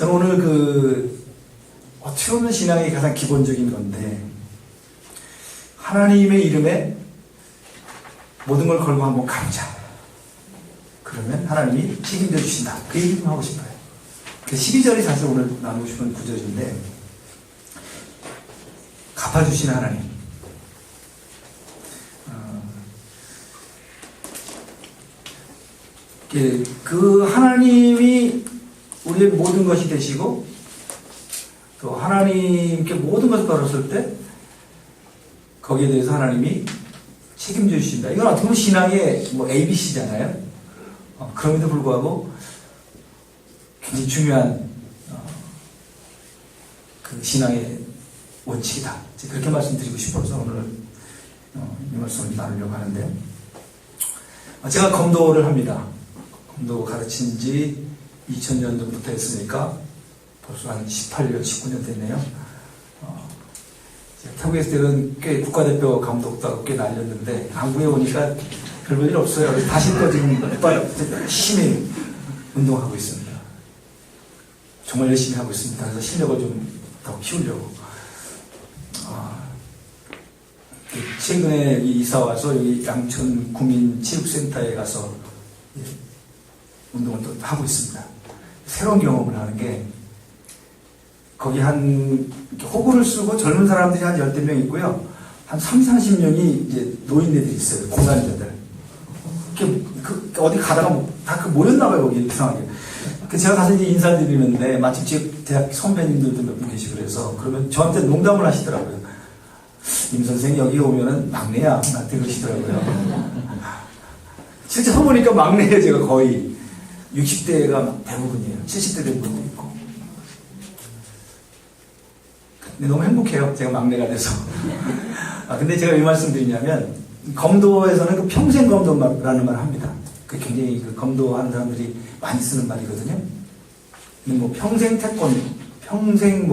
저는 오늘 어떻게 보면 신앙의 가장 기본적인 건데, 하나님의 이름에 모든 걸 걸고 한번 가보자. 그러면 하나님이 책임져 주신다. 그 얘기 좀 하고 싶어요. 12절이 사실 오늘 나누고 싶은 구절인데, 갚아주시는 하나님. 그 하나님이 우리의 모든 것이 되시고, 또 하나님께 모든 것을 걸었을 때 거기에 대해서 하나님이 책임져 주신다. 이건 어떻게 보면 신앙의 ABC잖아요. 그럼에도 불구하고 굉장히 중요한 그 신앙의 원칙이다. 그렇게 말씀드리고 싶어서 오늘 이 말씀을 나누려고 하는데, 제가 검도를 합니다. 검도 가르친 지 2000년도부터 했으니까 벌써 한 18년, 19년 됐네요. 태국에 있을 때는 꽤 국가대표 감독도 하고 꽤 날렸는데, 한국에 오니까 별볼 일 없어요. 다시 또 지금 열심히 운동하고 있습니다. 정말 열심히 하고 있습니다. 그래서 실력을 좀 더 키우려고. 최근에 이사 와서 여기 양천 구민체육센터에 가서 운동을 또 하고 있습니다. 새로운 경험을 하는 게, 거기 호구를 쓰고 젊은 사람들이 한 10명 있고요. 한 30-40명이 이제 노인네들이 있어요. 공간자들. 어디 가다가 다 모였나봐요, 거기 이상하게. 제가 가서 이제 인사드리는데, 마침 제 대학 선배님들도 몇 분 계시고 그래서, 그러면 저한테 농담을 하시더라고요. 임 선생 여기 오면은 막내야. 나한테 그러시더라고요. 실제 서보니까 막내예요, 제가 거의. 60대가 대부분이에요. 70대 대부분도 있고. 근데 너무 행복해요. 제가 막내가 돼서. 근데 제가 왜 말씀드리냐면, 검도에서는 그 평생 검도라는 말을 합니다. 굉장히 검도하는 사람들이 많이 쓰는 말이거든요. 근데 평생 태권, 평생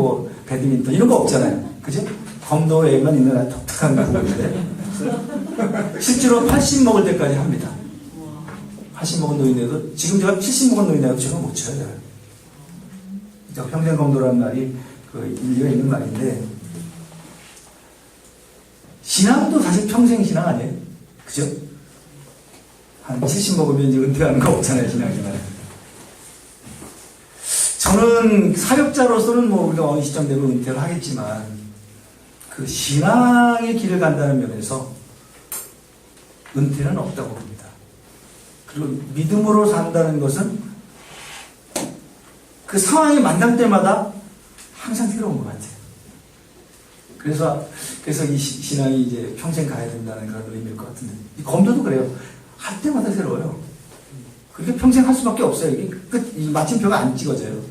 배드민턴, 이런 거 없잖아요. 그죠? 검도에만 있는 아주 독특한 부분인데, 실제로 80 먹을 때까지 합니다. 80 먹은 노인네도, 지금 제가 70 먹은 노인네도 제가 못 쳐요. 평생 검도라는 말이 일리가 있는 말인데, 신앙도 사실 평생 신앙 아니에요? 그죠? 한 70 먹으면 이제 은퇴하는 거 없잖아요, 신앙생활에. 저는 사역자로서는 우리가 어느 시점 되면 은퇴를 하겠지만, 그 신앙의 길을 간다는 면에서 은퇴는 없다고 봅니다. 그리고 믿음으로 산다는 것은 그 상황이 만날 때마다 항상 새로운 것 같아요. 그래서 이 신앙이 이제 평생 가야 된다는 그런 의미일 것 같은데, 이 검도도 그래요. 할 때마다 새로워요. 그렇게 평생 할 수밖에 없어요. 이 마침표가 안 찍어져요.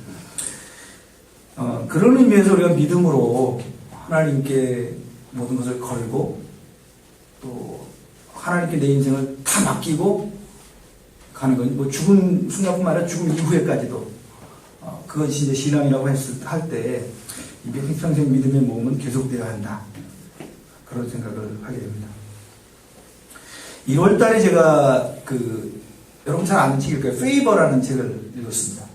그런 의미에서 우리가 믿음으로 하나님께 모든 것을 걸고, 또 하나님께 내 인생을 다 맡기고 가는 건 죽은 순간뿐만 아니라 죽음 이후에까지도, 그것이 이제 신앙이라고 할 때 평생 믿음의 몸은 계속되어야 한다. 그런 생각을 하게 됩니다. 1월 달에 제가 여러분 잘 아는 책일 거예요. 페이버라는 책을 읽었습니다.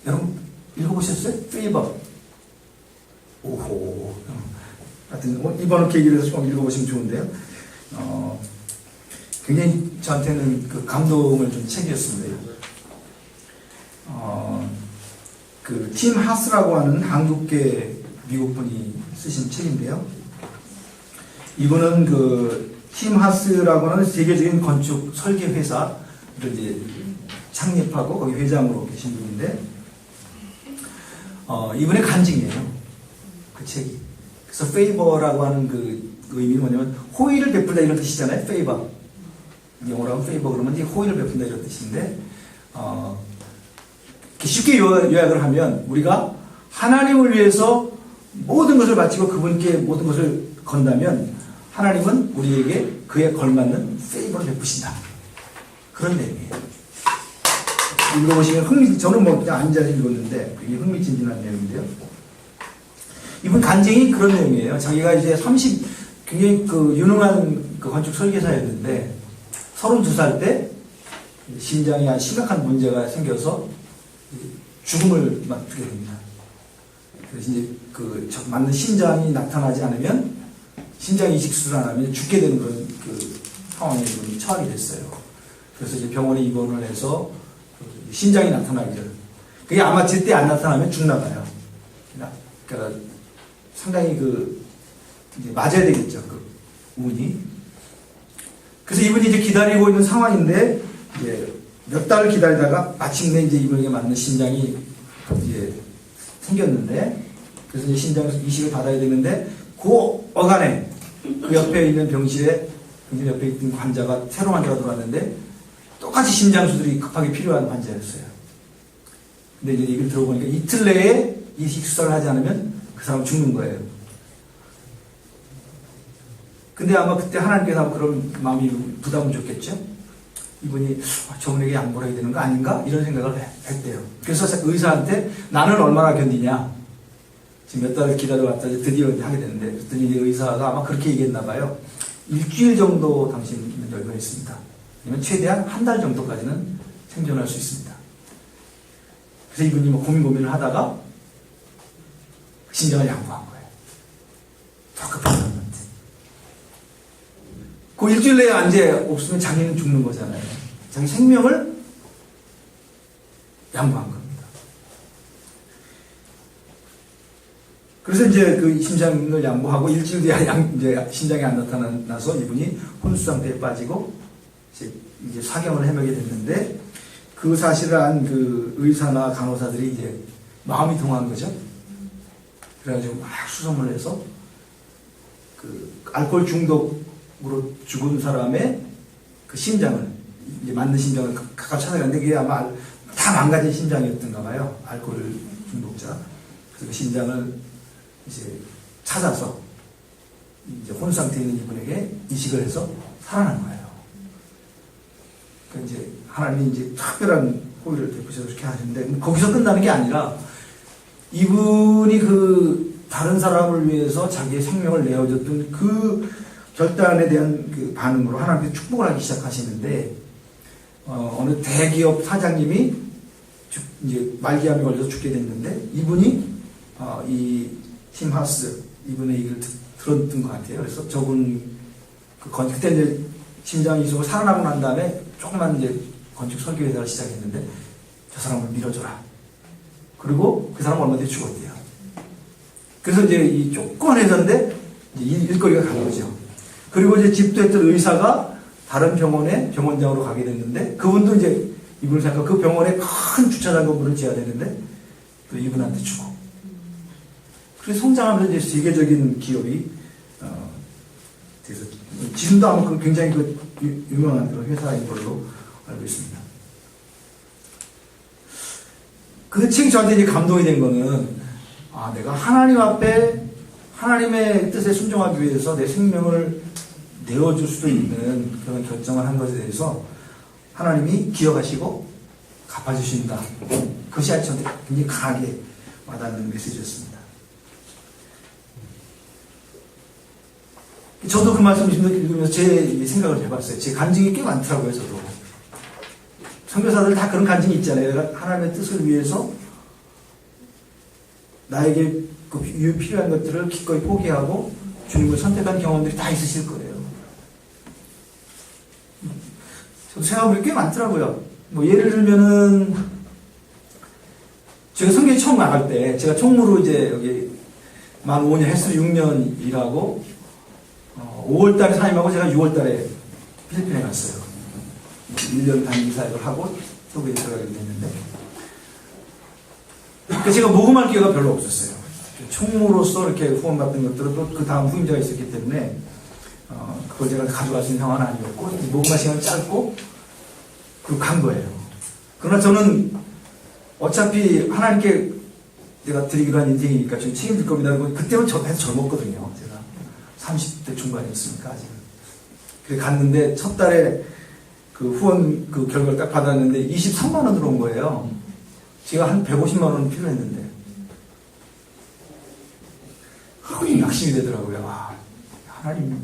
여러분 읽어보셨어요? 페이버. 오호. 하여튼 이번 계기를 해서 좀 읽어보시면 좋은데요. 굉장히 저한테는 감동을 준 책이었습니다. 팀 하스라고 하는 한국계 미국분이 쓰신 책인데요. 이분은 팀 하스라고 하는 세계적인 건축 설계 회사를 이제 창립하고 거기 회장으로 계신 분인데, 이분의 간증이에요. 그 책이. 그래서 페이버라고 하는 그 의미는 뭐냐면 호의를 베풀다 이런 뜻이잖아요. 페이버. 영어로 하면 페이버 그러면 이제 호의를 베푼다 이런 뜻인데, 쉽게 요약을 하면 우리가 하나님을 위해서 모든 것을 바치고 그분께 모든 것을 건다면 하나님은 우리에게 그에 걸맞는 페이버를 베푸신다. 그런 내용이에요. 읽어보시면 저는 그냥 앉아서 읽었는데 되게 흥미진진한 내용인데요. 이분 간증이 그런 내용이에요. 자기가 이제 굉장히 유능한 건축 설계사였는데 32살 때 심장에 심각한 문제가 생겨서 죽음을 맞게 됩니다. 그래서 이제 맞는 심장이 나타나지 않으면, 심장 이식 수술 안 하면 죽게 되는 그런 상황에 이분이 처하게 됐어요. 그래서 이제 병원에 입원을 해서 심장이 나타나기 전, 그게 아마 제때 안 나타나면 죽나 봐요. 그러니까 상당히 이제 맞아야 되겠죠, 운이. 그래서 이분이 이제 기다리고 있는 상황인데, 이제 몇 달을 기다리다가 마침내 이제 이분에게 맞는 심장이 이제 생겼는데, 그래서 이제 심장 이식을 받아야 되는데, 그 어간에, 그 옆에 있는 병실에, 병실 옆에 있던 환자가, 새로운 환자가 들어왔는데, 똑같이 심장 수술이 급하게 필요한 환자였어요. 근데 이제 얘기를 들어보니까 이틀 내에 이식 수술을 하지 않으면 그 사람은 죽는 거예요. 근데 아마 그때 하나님께서 그런 마음이 부담을 줬겠죠? 이분이 저분에게 양보를 해야 되는 거 아닌가? 이런 생각을 했대요. 그래서 의사한테 나는 얼마나 견디냐? 지금 몇 달을 기다려왔다 드디어 하게 되는데, 그랬더니 의사가 아마 그렇게 얘기했나 봐요. 일주일 정도 당신은 여유가 있습니다. 아니면 최대한 한 달 정도까지는 생존할 수 있습니다. 그래서 이분이 고민을 하다가 심장을 양보한 거예요. 더 급한 사람한테. 그 일주일 내에 안제 없으면 자기는 죽는 거잖아요. 자기 생명을 양보한 겁니다. 그래서 이제 심장을 양보하고 일주일 뒤에 이제 심장이 안 나타나서 이분이 혼수 상태에 빠지고 이제 사경을 헤매게 됐는데, 그 사실을 안 의사나 간호사들이 이제 마음이 동한 거죠. 그래가지고 막 수송을 해서 알코올 중독으로 죽은 사람의 심장을, 이제 맞는 심장을 각각 찾아갔는데, 그게 아마 다 망가진 심장이었던가 봐요. 알코올 중독자. 그래서 그 심장을 이제 찾아서 이제 혼 상태에 있는 이분에게 이식을 해서 살아난 거예요. 그러니까 이제 하나님이 이제 특별한 호의를 베푸셔서 그렇게 하시는데, 거기서 끝나는 게 아니라 이분이 다른 사람을 위해서 자기의 생명을 내어줬던 그 결단에 대한 반응으로 하나님께서 축복을 하기 시작하시는데, 어느 대기업 사장님이 이제 말기암에 걸려서 죽게 됐는데, 이분이 이 팀하스 이분의 얘기를 들었던 것 같아요. 그래서 저분 그때 이제 심장 이식으로 살아나고 난 다음에 조그만 이제 건축 설계 회사를 시작했는데, 저 사람을 밀어줘라. 그리고 그 사람은 얼마 뒤에 죽었대요. 그래서 이제 이 조그만 회사인데 이제 일거리가 간 거죠. 그리고 이제 집도했던 의사가 다른 병원에 병원장으로 가게 됐는데, 그분도 이제 이분을 생각하고 그 병원에 큰 주차장 건물을 지어야 되는데 또 이분한테 주고. 그래서 성장하면서 이제 세계적인 기업이 돼서 지금도 아마 굉장히 유명한 그런 회사인 걸로 알고 있습니다. 그 책이 저한테 이제 감동이 된 거는, 내가 하나님 앞에 하나님의 뜻에 순종하기 위해서 내 생명을 내어줄 수도 있는 그런 결정을 한 것에 대해서 하나님이 기억하시고 갚아주신다. 그것이 저한테 굉장히 강하게 와닿는 메시지였습니다. 저도 그 말씀 읽으면서 제 생각을 해봤어요. 제 간증이 꽤 많더라고요, 저도. 선교사들 다 그런 간증이 있잖아요. 내가 하나님의 뜻을 위해서 나에게 필요한 것들을 기꺼이 포기하고 주님을 선택한 경험들이 다 있으실 거예요. 저도 생각해보면 꽤 많더라고요. 예를 들면은, 제가 선교에 처음 나갈 때, 제가 총무로 이제 여기 만 5년, 횟수 6년 일하고, 5월달에 사임하고 제가 6월달에 필리핀에 갔어요. 1년 단기 사역을 하고 소비에 들어가게 됐는데, 그러니까 제가 모금할 기회가 별로 없었어요. 총무로서 이렇게 후원받은 것들은 또 그 다음 후임자가 있었기 때문에 그걸 제가 가져갈 수 있는 상황은 아니었고, 모금할 시간이 짧고 그리고 간 거예요. 그러나 저는 어차피 하나님께 내가 드리기로 한 인생이니까 좀 책임질 겁니다. 그때는 젊었거든요. 제가 30대 중반이었으니까 아직. 그래 갔는데 첫 달에 후원 결과를 딱 받았는데 23만 원 들어온 거예요. 제가 한 150만 원 필요했는데. 낙심이 되더라고요. 하나님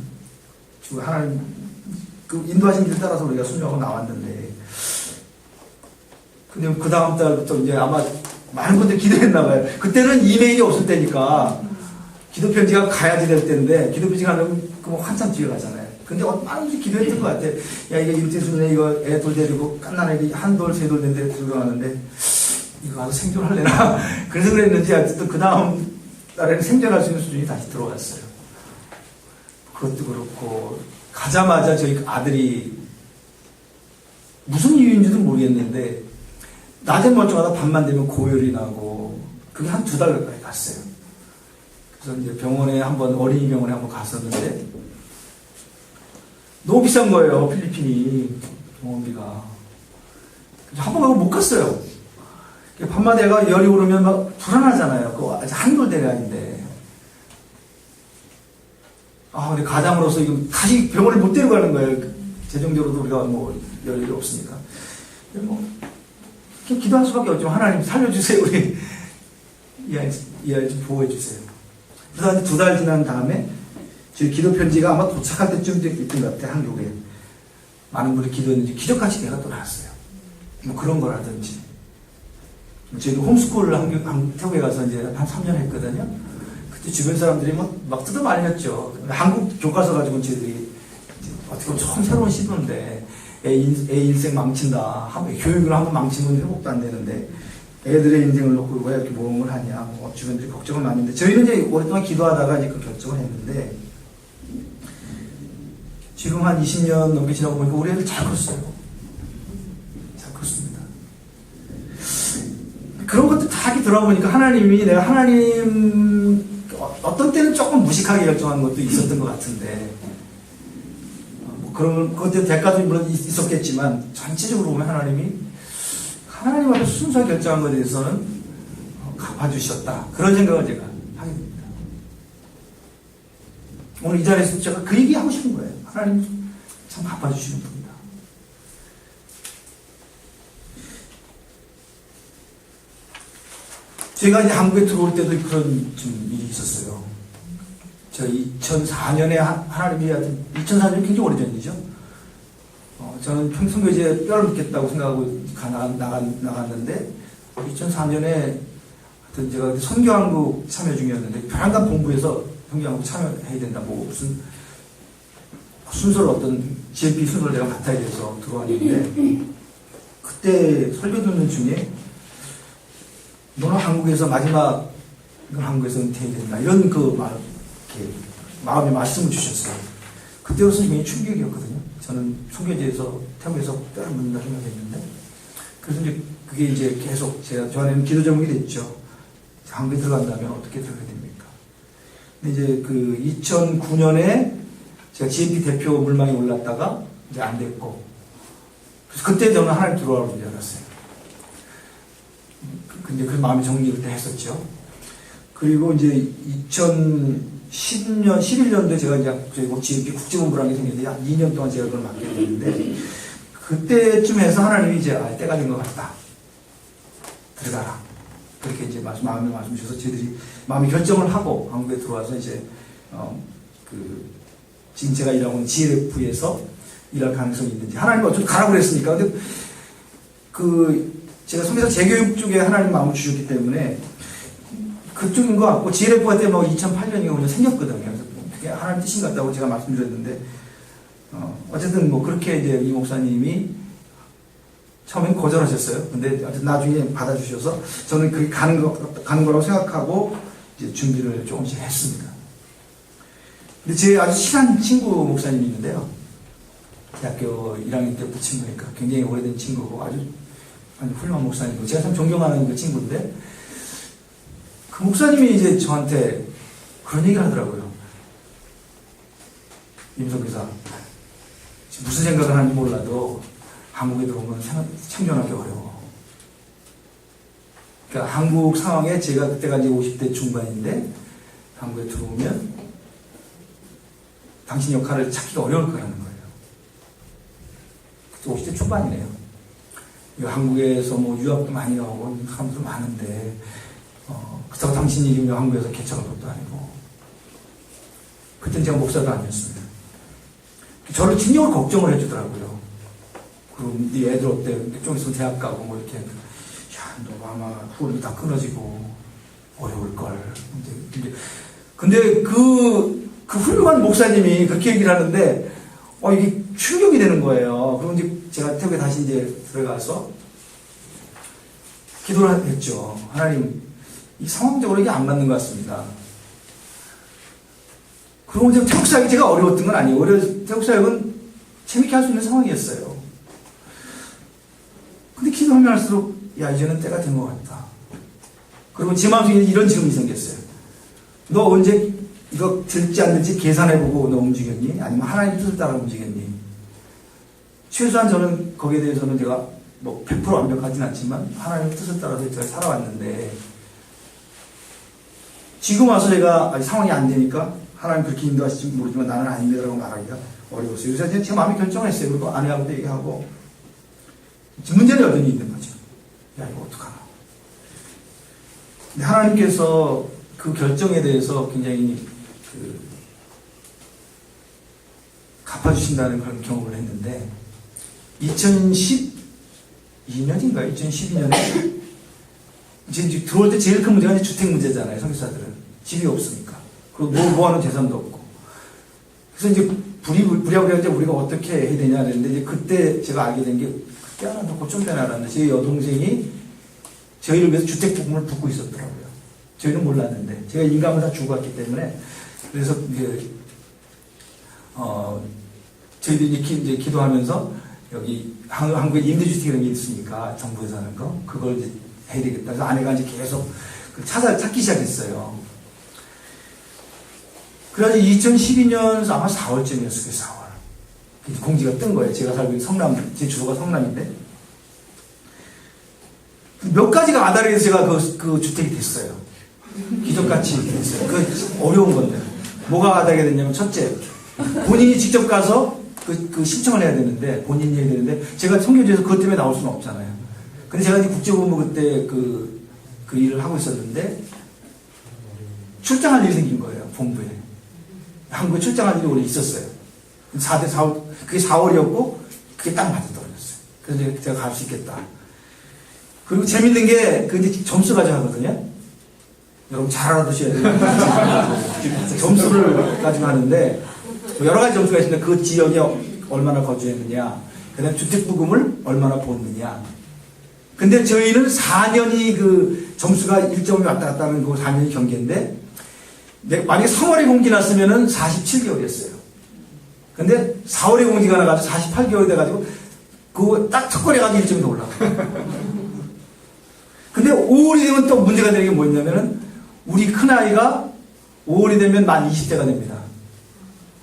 인도하신 길 따라서 우리가 순종하고 나왔는데. 근데 그 다음 달부터 이제 아마 많은 분들이 기도했나 봐요. 그때는 이메일이 없을 때니까 기도 편지가 가야지 될 때인데 기도 편지가 가면 뭐 한참 뒤에 가잖아요. 근데 많은 분들이 기도했던 것 같아요. 야, 이게 윤태순에 이거 애 돌 데리고 깐난애기 한 돌, 세 돌 된 데 들어가는데 이거 가서 생존할래나? 그래서 그랬는지 아직도 그 다음 달에는 생존할 수 있는 수준이 다시 들어왔어요. 그것도 그렇고 가자마자 저희 아들이 무슨 이유인지도 모르겠는데 낮에 멀쩡하다 밤만 되면 고열이 나고 그게 한 2달 가까이 갔어요. 그래서 이제 병원에 한번 어린이 병원에 한번 갔었는데 너무 비싼 거예요. 필리핀이 병원비가. 한 번 가고 못 갔어요. 밤마다 애가 열이 오르면 막 불안하잖아요. 그거 아직 한돌 대가인데. 근데 가장으로서 이거 다시 병원에 못 데려가는 거예요. 재정적으로도 우리가 뭐 여력이 없으니까. 뭐 기도할 수밖에 없지만 하나님 살려주세요. 우리 이 아이 좀 보호해주세요. 그래서 2달 지난 다음에 저희 기도 편지가 아마 도착할 때쯤 됐던 것 같아요. 한국에. 많은 분이 기도했는지 기적같이 내가 또 나왔어요. 뭐 그런 거라든지. 저희도 홈스쿨을 태국에 가서 이제 한 3년 했거든요. 그때 주변 사람들이 막 뜯어 말렸죠. 한국 교과서 가지고 저희들이 어떻게 보면 처음 새로운 시도인데 애 인생 망친다. 교육을 한번 망치면 회복도 안 되는데 애들의 인생을 놓고 왜 이렇게 모험을 하냐. 뭐 주변들이 걱정을 많이 했는데 저희는 이제 오랫동안 기도하다가 이제 그 결정을 했는데 지금 한 20년 넘게 지나고 보니까 우리 애들 잘 컸어요. 잘 컸습니다. 그런 것도 다 이렇게 들어보니까 하나님이 내가 하나님 어떤 때는 조금 무식하게 결정한 것도 있었던 것 같은데 뭐 그런 것들 대가도 물론 있었겠지만 전체적으로 보면 하나님 앞에 순수하게 결정한 것에 대해서는 갚아주셨다. 그런 생각을 제가 하게 됩니다. 오늘 이 자리에서 제가 그 얘기 하고 싶은 거예요. 하나님 참 갚아주시는 분이다. 제가 이제 한국에 들어올 때도 그런 좀 일이 있었어요. 제가 2004년에 하나님이 2004년 굉장히 오래전이죠. 저는 평성교제에 뼈를 묻겠다고 생각하고 나갔는데 2004년에 하여튼 제가 선교한국 참여 중이었는데 별안간 본부에서 선교한국 참여해야 된다. 뭐 무슨 순서를 어떤 GMP 순서를 내가 맡아야 돼서 들어왔는데 그때 설교 듣는 중에 너는 한국에서 마지막 한국에서 은퇴해야 된다. 이런 이렇게 마음의 말씀을 주셨어요. 그때로서는 굉장히 충격이었거든요. 저는 선교제에서 태국에서 뼈를 묻는다 생각했는데 그래서 이제 그게 이제 계속 저 안에는 기도 제목이 됐죠. 한국에 들어간다면 어떻게 들어가야 됩니까? 근데 이제 그 2009년에 제가 GMP 대표 물망에 올랐다가 이제 안 됐고 그래서 그때 저는 하나님 들어오라고 줄 알았어요. 근데 그 마음의 정리 그때 했었죠. 그리고 이제 2010년, 11년도에 제가 이제 GMP 국제본부라는 게 생겼는데 한 2년 동안 제가 그걸 맡게 됐는데 그때쯤 해서 하나님이 이제 때가 된 것 같다. 들어가라. 그렇게 이제 마음의 말씀 주셔서 저희들이 마음의 결정을 하고 한국에 들어와서 이제 지금 제가 일하고 있는 GLF에서 일할 가능성이 있는지 하나님이 어쩌면 가라고 그랬으니까 근데 제가 성교사 재교육 쪽에 하나님 마음을 주셨기 때문에 그쪽인 것 같고 GLF가 때 뭐 2008년이면 생겼거든요. 그래서 그게 하나님 뜻인 것 같다고 제가 말씀드렸는데 어쨌든 뭐 그렇게 이제 이 목사님이 처음엔 거절하셨어요. 근데 어쨌든 나중에 받아주셔서 저는 그게 가는 거라고 생각하고 이제 준비를 조금씩 했습니다. 근데 제 아주 친한 친구 목사님이 있는데요. 대학교 1학년 때부터 친구니까 굉장히 오래된 친구고 아주 훌륭한 목사님이고 제가 참 존경하는 그 친구인데 그 목사님이 이제 저한테 그런 얘기를 하더라고요. 임석 교사 무슨 생각을 하는지 몰라도 한국에 들어오면 생존하기 어려워. 그러니까 한국 상황에 제가 그때가 이제 50대 중반인데 한국에 들어오면 당신 역할을 찾기가 어려울 거라는 거예요. 그때 50대 초반이네요. 한국에서 뭐 유학도 많이 나오고 사람들 많은데 그렇다고 당신이 지금 한국에서 개척한 것도 아니고 그때는 제가 목사도 아니었습니다. 저를 진정으로 걱정을 해주더라고요. 그럼 네 애들 어때? 좀 있으면 대학 가고 뭐 이렇게. 야, 아마 후원이 다 끊어지고 어려울 걸. 근데 그 훌륭한 목사님이 그렇게 얘기를 하는데 이게 충격이 되는 거예요. 그럼 이제 제가 태국에 다시 이제 들어가서 기도를 했죠. 하나님, 이 상황적으로 이게 안 맞는 것 같습니다. 그리고 이제 태국 사역이 제가 어려웠던 건 아니에요. 태국 사역은 재밌게 할 수 있는 상황이었어요. 근데 기도하면 할수록 야, 이제는 때가 된 것 같다. 그리고 제 마음속에 이런 질문이 생겼어요. 너 언제 이거 될지 안 될지 계산해보고 너 움직였니? 아니면 하나님 뜻을 따라 움직였니? 최소한 저는 거기에 대해서는 제가 뭐 100% 완벽하진 않지만 하나님의 뜻을 따라서 제가 살아왔는데 지금 와서 제가 상황이 안 되니까 하나님 그렇게 인도하실지 모르지만 나는 아닙니다라고 말하기가 어려웠어요. 그래서 제 마음이 결정했어요. 그리고 아내하고도 얘기하고 문제는 여전히 있는 거죠. 야, 이거 어떡하나. 근데 하나님께서 그 결정에 대해서 굉장히 갚아주신다는 그런 경험을 했는데 2012년인가요? 2012년에 이제 들어올 때 제일 큰 문제가 이제 주택 문제잖아요. 선교사들은 집이 없으니까. 그리고 모아놓은 재산도 없고. 그래서 이제 부랴부랴 이제 우리가 어떻게 해야 되냐 그랬는데 이제 그때 제가 알게 된 게 그때 알아놓고 좀 전에 알았는데 제 여동생이 저희를 위해서 주택 부금을 붓고 있었더라고요. 저희는 몰랐는데 제가 인감을 다 주고 갔기 때문에 그래서 이제 저희들이 이제 기도하면서 여기 한국에 임대주택 이런 게 있으니까 정부에서 하는 거 그걸 이제 해야 되겠다. 그래서 아내가 이제 계속 찾기 시작했어요. 그래가지고 2012년 아마 4월쯤이었어요. 4월. 공지가 뜬 거예요. 제가 살고 있는 성남, 제 주소가 성남인데 몇 가지가 아다리에 서 제가 그 주택이 됐어요. 기적같이 됐어요. 그 어려운 건데 뭐가 아다리가 됐냐면 첫째 본인이 직접 가서 그 신청을 해야 되는데 본인이 해야 되는데 제가 선교지에서 그것 때문에 나올 수는 없잖아요. 근데 제가 이제 국제본부 그때 그 일을 하고 있었는데 출장할 일이 생긴 거예요. 본부에. 한국에 출장할 일이 원래 있었어요. 4월, 그게 4월이었고 그게 딱 맞아 떨어졌어요. 그래서 제가 갈 수 있겠다. 그리고 재밌는 게 그 이제 점수 가져가거든요. 여러분 잘 알아두셔야 돼요. 점수를 가지고 하는데 여러 가지 점수가 있는데 그 지역에 얼마나 거주했느냐, 그 다음에 주택부금을 얼마나 줬느냐. 근데 저희는 4년이 그 점수가 1점이 왔다 갔다 하는 그 4년이 경계인데 만약에 3월에 공지 났으면은 47개월이었어요. 근데 4월에 공지가 나가지고 48개월이 돼가지고 그거 딱 턱걸이 가지고 1점이 더 올라가. 근데 5월이 되면 또 문제가 되는 게 뭐였냐면은 우리 큰아이가 5월이 되면 만 20대가 됩니다.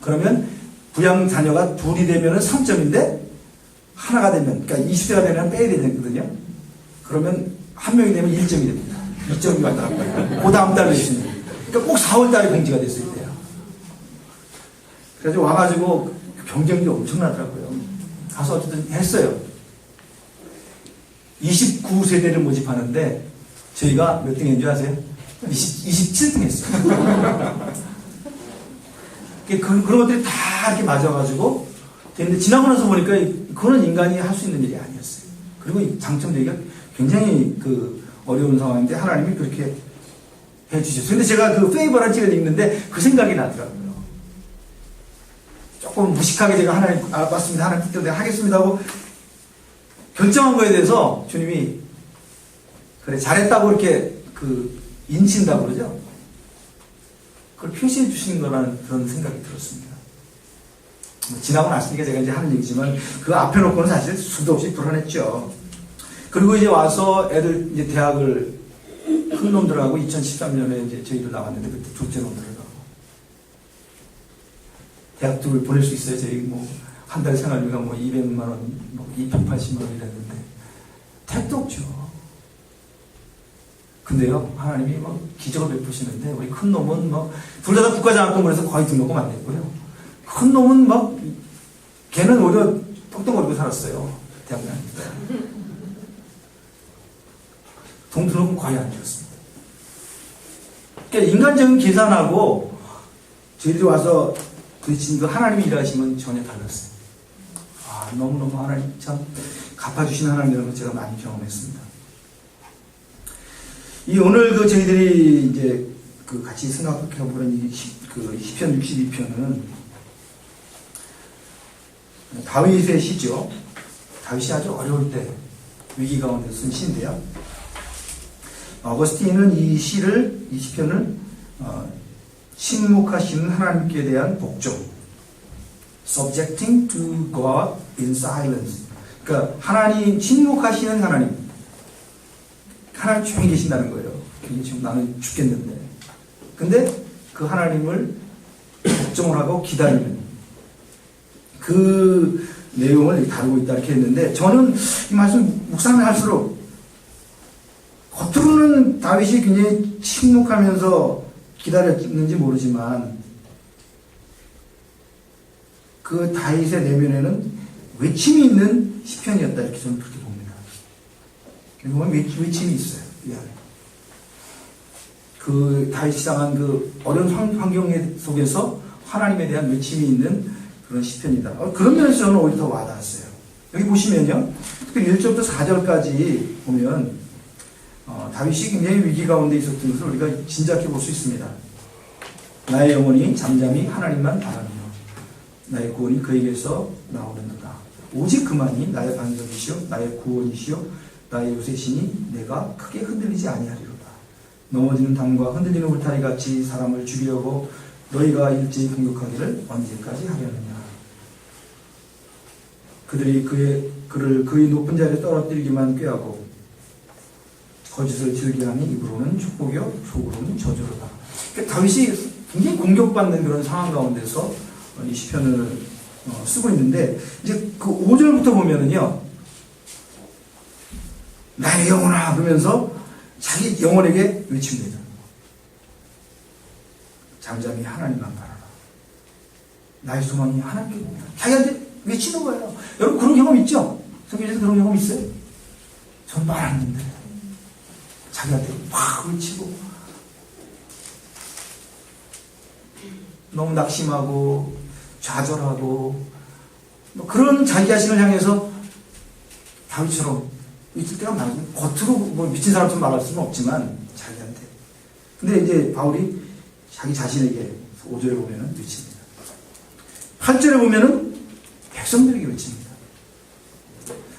그러면 부양 자녀가 둘이 되면은 3점인데 하나가 되면, 그러니까 20대가 되면 빼야 되거든요. 그러면 한 명이 되면 1점이 됩니다. 2점이 왔다 갔다 해요. 그 다음 달에 있습니다. 그러니까 꼭 4월 달에 공지가 됐을 때요. 그래서 와가지고 경쟁이 엄청나더라고요. 가서 어쨌든 했어요. 29세대를 모집하는데 저희가 몇 등 했는지 아세요? 27등 했어요. 그런 것들이 다 이렇게 맞아가지고 근데 지나고 나서 보니까 그거는 인간이 할 수 있는 일이 아니었어요. 그리고 당첨되기가 굉장히 어려운 상황인데 하나님이 그렇게 해주셨어요. 근데 제가 그 페이버라는 책을 읽는데 그 생각이 나더라고요. 조금 무식하게 제가 하나님 알아봤습니다. 하나님 뜻대로 내가 하겠습니다 하고 결정한 거에 대해서 주님이 그래 잘했다고 이렇게 인친다고 그러죠. 그걸 표시해 주시는 거라는 그런 생각이 들었습니다. 지나고 났으니까 제가 이제 하는 얘기지만 그 앞에 놓고는 사실 수도 없이 불안했죠. 그리고 이제 와서 애들 이제 대학을 큰 놈들하고 2013년에 이제 저희도 나왔는데 그때 둘째 놈들하고 대학도 보낼 수 있어요. 저희 뭐 한 달 생활비가 뭐 200만 원, 뭐 280만 원이랬는데 택도 없죠. 근데요, 하나님이 막 기적을 베푸시는데 우리 큰 놈은 뭐 둘 다 국가장학금으로 거의 등록금 안 냈고요. 큰 놈은 막 걔는 오히려 떵떵거리고 살았어요. 대학 다닐 때. 돈 등록금 거의 안 줬습니다. 그러니까 인간적인 계산하고 저희들이 와서 부딪힌 그 하나님이 일하시면 전혀 달랐어요. 아, 너무너무 하나님 참 갚아주신 하나님이라는 걸 제가 많이 경험했습니다. 이 오늘 그 저희들이 이제 그 같이 생각해 보는 이 시편 62편은 다윗의 시죠. 다윗이 아주 어려울 때 위기 가운데 쓴 시인데요. 어거스틴은 이 시편을 침묵하시는 하나님께 대한 복종, subjecting to God in silence. 그러니까 하나님, 침묵하시는 하나님 조용히 계신다는 거예요. 지금 나는 죽겠는데. 근데 그 하나님을 복종을 하고 기다리는 그 내용을 다루고 있다 이렇게 했는데, 저는 이 말씀 묵상을 할수록 겉으로는 다윗이 굉장히 침묵하면서 기다렸는지 모르지만 그 다윗의 내면에는 외침이 있는 시편이었다 이렇게 저는 그렇게 봅니다. 보면 외침이 있어요. 이 안에. 그 다윗이 당한 그 어려운 환경 속에서 하나님에 대한 외침이 있는 그런 시편이다. 그런 면에서 저는 오히려 더 와닿았어요. 여기 보시면요, 1절부터 4절까지 보면 다윗이 굉장히 위기 가운데 있었던 것을 우리가 짐작해 볼 수 있습니다. 나의 영혼이 잠잠히 하나님만 바라며 나의 구원이 그에게서 나오는도다. 오직 그만이 나의 반석이시요 나의 구원이시요 나의 요새시니 내가 크게 흔들리지 아니하리로다. 넘어지는 담과 흔들리는 울타리 같이 사람을 죽이려고 너희가 일제히 공격하기를 언제까지 하려느냐. 그들이 그를 그의 높은 자리에 떨어뜨리기만 꾀하고 거짓을 즐겨하니 입으로는 축복이요 속으로는 저주로다. 그러니까 다윗이 굉장히 공격받는 그런 상황 가운데서 이 시편을 쓰고 있는데, 이제 그 5절부터 보면은요, 나의 영혼아 그러면서 자기 영혼에게 외칩니다. 잠잠히 하나님만 바라라. 나의 소망이 하나님께 봅니다. 자기한테 외치는 거예요. 여러분 그런 경험 있죠? 성경에서 그런 경험 있어요? 전 말 안 듣는데 자기한테 막 외치고 너무 낙심하고 좌절하고 뭐 그런 자기 자신을 향해서 다윗처럼 있을 때가 많아요. 겉으로 뭐 미친 사람처럼 말할 수는 없지만 자기한테. 근데 이제 바울이 자기 자신에게 5절에 보면은 외칩니다. 8절에 보면은 백성들에게 외칩니다.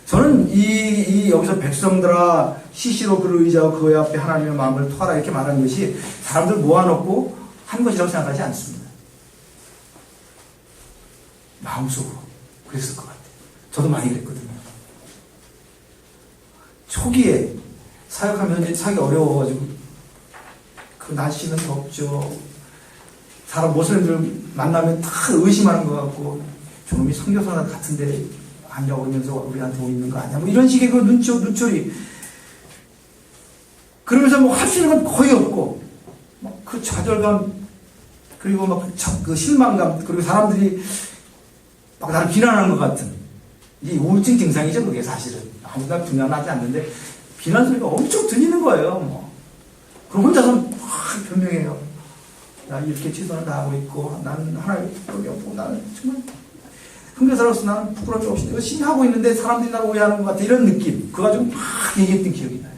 저는 이 여기서 백성들아 시시로 그를 의지하고 그의 앞에 하나님의 마음을 토하라 이렇게 말하는 것이 사람들 모아놓고 한 것이라고 생각하지 않습니다. 마음속으로 그랬을 것 같아요. 저도 많이 그랬거든요. 초기에 사역하면서 사기 어려워가지고 그 날씨는 덥죠. 사람 모슬림들 만나면 다 의심하는 것 같고 저놈이 선교사 같은데 아니라고 그러면서 우리한테 오는 거 아니야? 뭐 이런 식의 그 눈초리. 그러면서 뭐 할 수 있는 건 거의 없고 막 그 좌절감 그리고 막 그 실망감 그리고 사람들이 막 나를 비난하는 것 같은 이 우울증 증상이죠. 그게 사실은 아무나 비난하지 않는데 비난 소리가 엄청 들리는 거예요. 뭐. 그럼 혼자서 막 변명해요. 나 이렇게 최선을 다하고 있고 나는 하나님 부끄러움이 없고 나는 정말 선교사로서 나는 부끄러움이 없이 열심히 하고 있는데 사람들이 나를 오해하는 것 같아. 이런 느낌 그거 가지고 막 얘기했던 기억이 나요.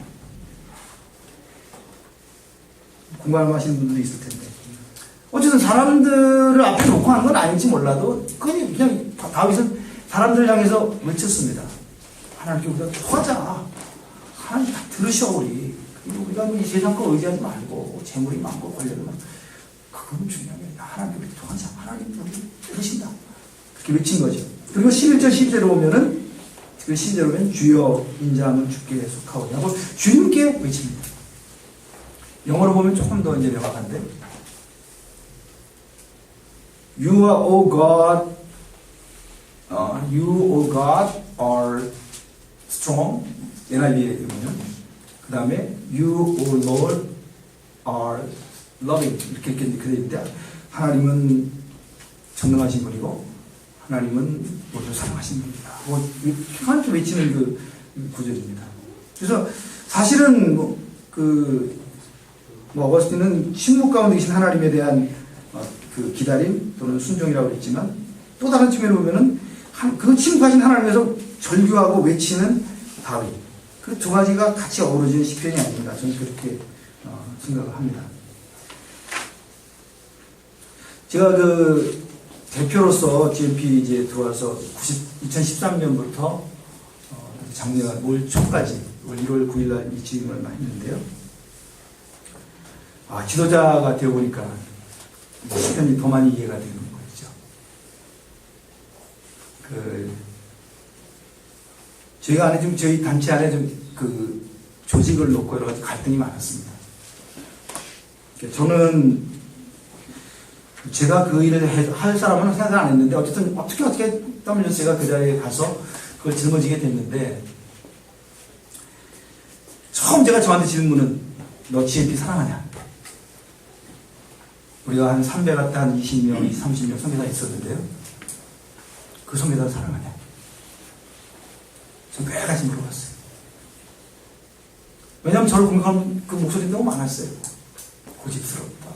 공감하시는 분들도 있을 텐데 어쨌든 사람들을 앞에 놓고 하는 건 아닌지 몰라도 그냥 다윗은 사람들을 향해서 외쳤습니다. 하나님께 우리가 토하자. 하나님 다 들으셔 우리. 그리고 우리가 이 세상 거 의지하지 말고 재물이 많고 권력이 많고 그건 중요한 게 아니라 하나님께 우리 토하자. 하나님 우리 들으신다. 그렇게 외친 거죠. 그리고 11절 12절에 보면은 그 12절에 보면 주여 인자함은 주께 속하오니 하고 주님께 외칩니다. 영어로 보면 조금 더 이제 명확한데 You are, O God, you, O God, are strong. NIV에 보면 그 다음에 You, O Lord, are loving. 이렇게 되어 있는데 하나님은 전능하신 분이고 하나님은 모두 사랑하신 분이다. 뭐 하나님께 외치는 그 구절입니다. 그래서 사실은 어거스틴은 침묵 가운데 계신 하나님에 대한 그 기다림 또는 순종이라고 했지만 또 다른 측면으로 보면은 그 침묵하신 하나님에서 절규하고 외치는 다윗 그 두 가지가 같이 어우러지는 시편이 아닌가 저는 그렇게 생각을 합니다. 제가 그 대표로서 GMP 이제 들어와서 2013년부터 작년 올 초까지 올 1월 9일 날 이 취임을 했는데요. 지도자가 되어 보니까 수련이 더 많이 이해가 되는 거죠. 저희가 안에 좀 저희 단체 안에 좀 그 조직을 놓고 여러 가지 갈등이 많았습니다. 저는 제가 그 일을 할 사람은 생각을 안 했는데 어쨌든 어떻게 하면 제가 그 자리에 가서 그걸 짊어지게 됐는데 처음 제가 저한테 질문은 너 GMP 사랑하냐? 우리가 한 300 한 20명, 30명 선교사 있었는데요. 그 선교사 사랑하냐? 저 매일같이 물어봤어요. 왜냐하면 저를 공격하는 그 목소리 너무 많았어요. 고집스럽다.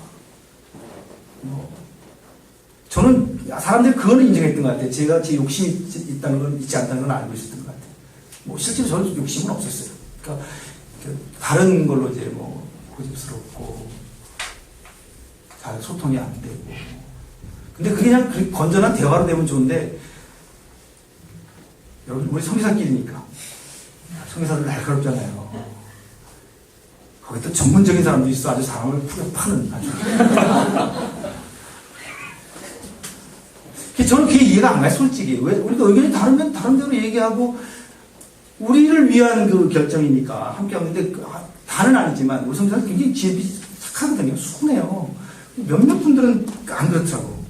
저는 사람들이 그거는 인정했던 것 같아요. 제가 제 욕심이 있다는 건 있지 않다는 건 알고 있었던 것 같아요. 실제로 저는 욕심은 없었어요. 그러니까 다른 걸로 이제 고집스럽고 잘 소통이 안 되고. 근데 그게 그냥 건전한 대화로 되면 좋은데 여러분 우리 성교사끼리니까 성교사들 날카롭잖아요. 거기 또 전문적인 사람도 있어. 아주 사람을 푸려 파는 아주. 저는 그게 이해가 안 가요, 솔직히. 왜 우리가 의견이 다르면 다른 대로 얘기하고 우리를 위한 그 결정이니까 함께 하는데 다는 아니지만 우리 성교사는 굉장히 GMP 착하거든요. 순해요. 몇몇 분들은 안 그렇더라고.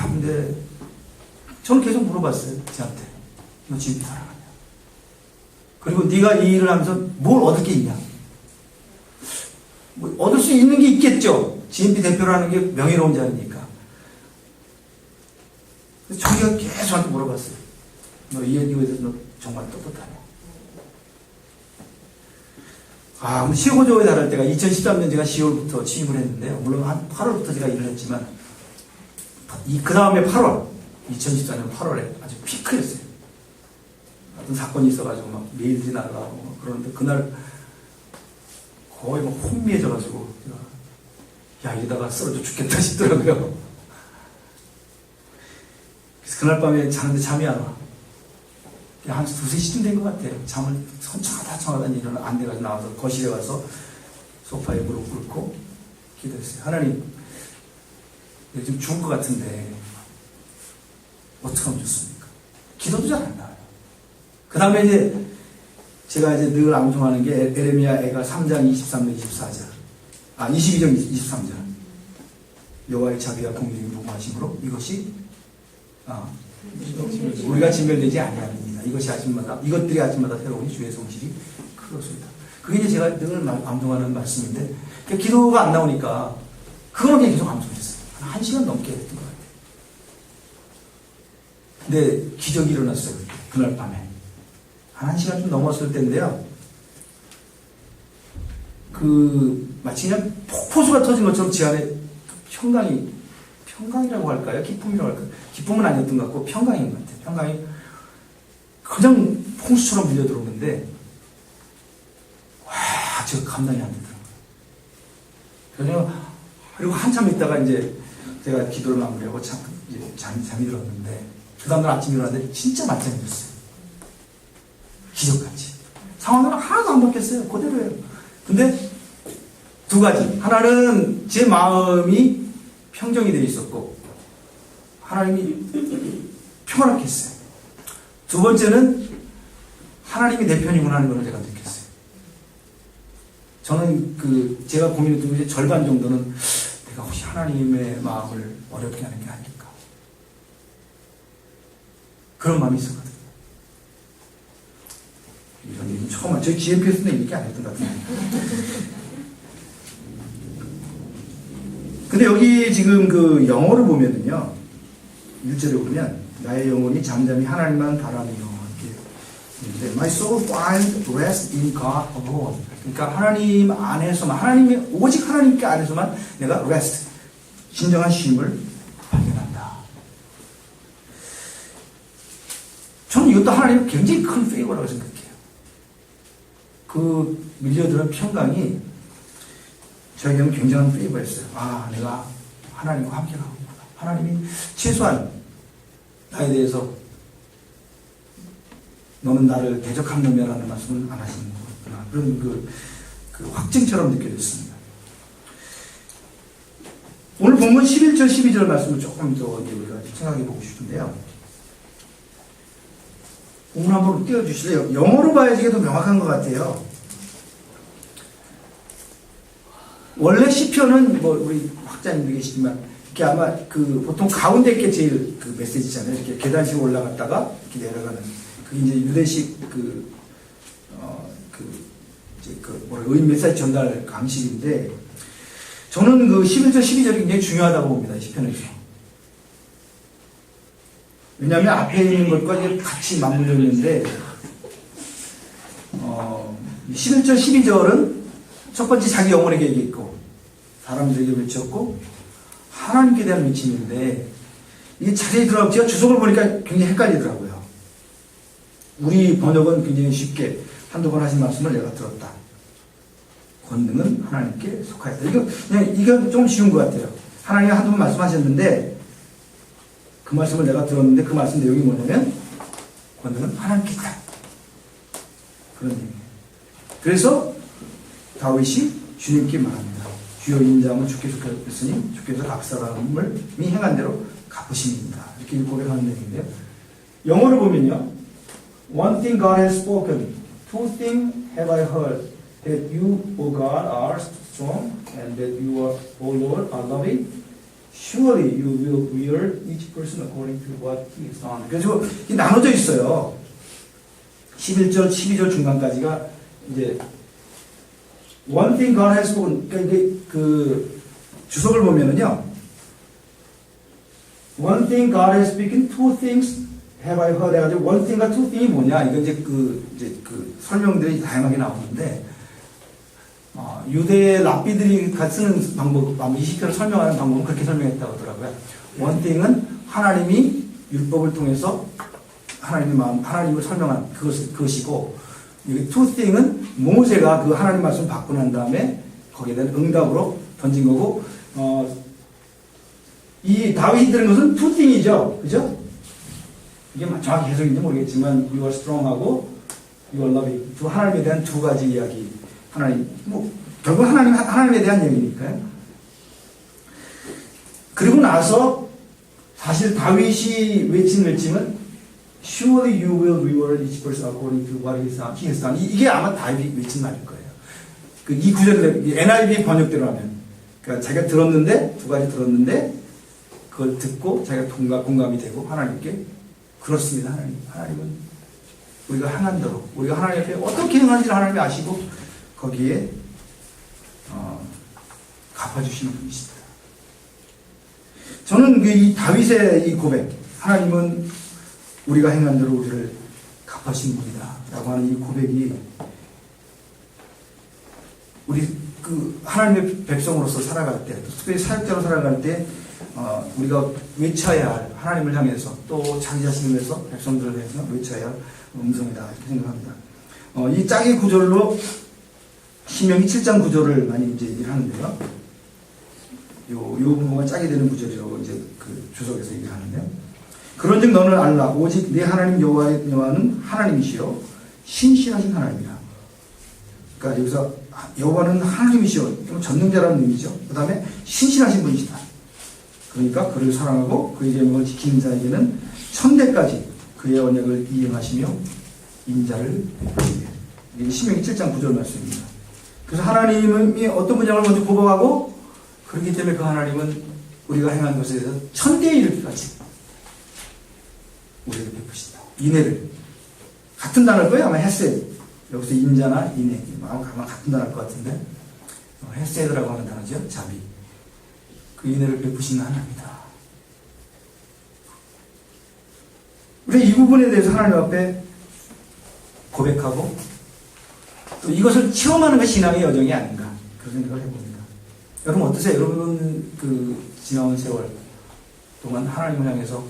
근데 저는 계속 물어봤어요, 쟤한테. 너 GMP 사랑하냐? 그리고 네가 이 일을 하면서 뭘 얻을 게 있냐? 얻을 수 있는 게 있겠죠. GMP 대표라는 게 명예로운 자리니까. 그래서 저희가 계속 저한테 물어봤어요. 너 이거에 대해서 너 정말 떳떳하냐? 시호조에 달할 때가 2013년 제가 10월부터 취임을 했는데요. 물론 한 8월부터 제가 일을 했지만 그 다음에 8월 2014년 8월에 아주 피크였어요. 어떤 사건이 있어가지고 막 메일들이 날아가고 그러는데 그날 거의 막 혼미해져가지고 야 이러다가 쓰러져 죽겠다 싶더라고요. 그래서 그날 밤에 자는데 잠이 안 와. 한 2-3시쯤 된 것 같아요. 잠을 청하다 일어나 안 돼가지고 나와서 거실에 와서 소파에 무릎 꿇고 기도했어요. 하나님, 요즘 죽을 것 같은데 어떻게 하면 좋습니까? 기도도 잘 안 나와요. 그 다음에 이제 제가 이제 늘 암송하는 게 에레미야 애가 3장 23절 24절 22절 23절 여호와의 자비와 공의를 무궁하심으로 이것이 우리가 진멸되지 아니하느니라. 이것들이 아침마다 새로우니 주의 성실이 크로소이다. 그게 이제 제가 늘 암송하는 말씀인데 기도가 안 나오니까 그거는 그냥 계속 암송했어요. 한 1시간 넘게 했던 것 같아요. 근데 기적이 일어났어요. 그날 밤에 한 1시간 좀 넘었을 때인데요. 마치 그냥 폭포수가 터진 것처럼 제 안에 평강이라고 할까요? 기쁨이라고 할까요? 기쁨은 아니었던 것 같고 평강인 것 같아요. 평강이 그냥 홍수처럼 밀려 들어오는데 제가 감당이 안 되더라고요. 그리고 한참 있다가 이제 제가 기도를 마무리하고 잠이 들었는데 그 다음날 아침에 일어났는데 진짜 맞짱이 졌어요. 기적같이. 상황은 하나도 안 바뀌었어요. 그대로예요. 근데 두 가지. 하나는 제 마음이 평정이 되어 있었고 하나님이 평안하게 했어요. 두 번째는 하나님이 내 편이구나 하는 걸 제가 느꼈어요. 저는 제가 고민했던 게 절반 정도는 내가 혹시 하나님의 마음을 어렵게 하는 게 아닐까. 그런 마음이 있었거든요. 이런 얘기는 처음, 저희 GMP에서는 얘기 안 했던 것 같은데. 근데 여기 지금 영어를 보면은요, 1절에 보면, 나의 영혼이 잠잠히 하나님만 바라며, 이렇게 있는데, My soul finds rest in God alone. 그러니까 하나님 안에서만, 오직 하나님께 안에서만 내가 rest, 진정한 쉼을 발견한다. 저는 이것도 하나님의 굉장히 큰 페이버라고 생각해요. 밀려드는 평강이 저에게는 굉장한 페이버였어요. 아, 내가 하나님과 함께 가고 있구나. 하나님이 최소한 나에 대해서 너는 나를 대적한 놈이라는 말씀은 안 하시는 거구나. 그런 그 확증처럼 느껴졌습니다. 오늘 본문 11절, 12절 말씀을 조금 더 우리가 생각해 보고 싶은데요. 본문 한번 띄워주실래요? 영어로 봐야지 이게 더 명확한 것 같아요. 원래 시편은 뭐 우리 학자님도 계시지만 이렇게 아마 그 보통 가운데 게 제일 그 메시지잖아요. 이렇게 계단식 올라갔다가 이렇게 내려가는 그게 이제 유대식 의인 메시지 전달 방식인데 저는 그 11절, 12절이 굉장히 중요하다고 봅니다. 이 시편에서. 왜냐하면 앞에 있는 것과 같이 맞물려 있는데 11절, 12절은 첫 번째 자기 영혼에게 얘기했고 사람들에게 외쳤고 하나님께 대한 외침인데 이게 자세히 들어가면 제가 주석을 보니까 굉장히 헷갈리더라고요. 우리 번역은 굉장히 쉽게 한두 번 하신 말씀을 내가 들었다. 권능은 하나님께 속하였다. 이거 좀 쉬운 것 같아요. 하나님이 한두 번 말씀하셨는데 그 말씀을 내가 들었는데 그 말씀 내용이 뭐냐면 권능은 하나님께 있다. 그런 얘기예요. 그래서 다윗이 주님께 말합니다. 주여 인자함은 주께 속하였으니 주께서 각 사람을 행한 대로 갚으십니다. 이렇게 고백하는 내용인데요. 영어로 보면요. One thing God has spoken, two things have I heard, that you, O God, are strong, and that you, O Lord, are loving. Surely you will reward each person according to what he has done. 그래서 이게 나눠져 있어요. 11절, 12절 중간까지가 이제 One thing God has spoken. 그러니까 이게 그 주석을 보면은요. One thing God has spoken, two things have I heard. 해가지고 one thing과 two thing이 뭐냐? 이거 이제 그 설명들이 다양하게 나오는데 유대의 랍비들이 쓰는 방법, 이 시편을 설명하는 방법은 그렇게 설명했다고 하더라고요. One thing은 하나님이 율법을 통해서 하나님의 마음, 하나님을 설명한 그것이고, 여기 two thing은 모세가 그 하나님 말씀 받고 난 다음에 거기에 대한 응답으로 던진 거고, 이 다윗이 들은 것은 two thing이죠. 그죠? 이게 정확히 해석인지 모르겠지만, you are strong하고, you are loving. 하나님에 대한 두 가지 이야기. 하나님, 결국 하나님에 대한 얘기니까요. 그리고 나서 사실 다윗이 외친 외침은 Surely you will reward each person according to what he has done. 이게 아마 다윗이 외친 말일 거예요. 이 구절을 NIV 번역대로 하면, 그러니까 자기가 들었는데 두 가지 들었는데 그걸 듣고 자기가 공감이 되고 하나님께 그렇습니다. 하나님은 우리가 행한 대로 우리가 하나님 앞에 어떻게 행하는지를 하나님이 아시고 거기에 갚아주시는 분이시다. 저는 이 다윗의 이 고백, 하나님은 우리가 행한 대로 우리를 갚아주신 분이다 라고 하는 이 고백이 우리 하나님의 백성으로서 살아갈 때, 특별히 사역자로 살아갈 때 우리가 외쳐야 할 하나님을 향해서 또 자기 자신을 위해서 백성들을 위해서 외쳐야 할 음성이다 이렇게 생각합니다. 이 짝의 구절로 신명기 7장 구절을 많이 이제 얘기를 하는데요. 요 부분과 짝이 되는 구절이라고 이제 그 주석에서 얘기를 하는데요. 그런즉 너는 알라 오직 내 하나님 여호와는 하나님이시요 신실하신 하나님이라. 그러니까 여기서 여호와는 하나님이시요 전능자라는 의미죠. 그 다음에 신실하신 분이시다. 그러니까 그를 사랑하고 그의 계명을 지키는 자에게는 천대까지 그의 언약을 이행하시며 인자를 베푸시되. 이게 신명기 7장 9절 말씀입니다. 그래서 하나님이 어떤 분량을 먼저 고백하고 그렇기 때문에 그 하나님은 우리가 행한 것에 대해서 천대에 이르기까지 우리에게 베푸신다. 인애를 같은 단어일 거예요. 아마 헤세드. 여기서 인자나 인애 아마 같은 단어일 것 같은데 헤세드라고 하는 단어죠. 자비. 그 인애를 베푸시는 하나님이다. 우리 이 부분에 대해서 하나님 앞에 고백하고 또 이것을 체험하는 것이 신앙의 여정이 아닌가 그런 생각을 해봅니다. 여러분 어떠세요? 여러분 그 지나온 세월 동안 하나님을 향해서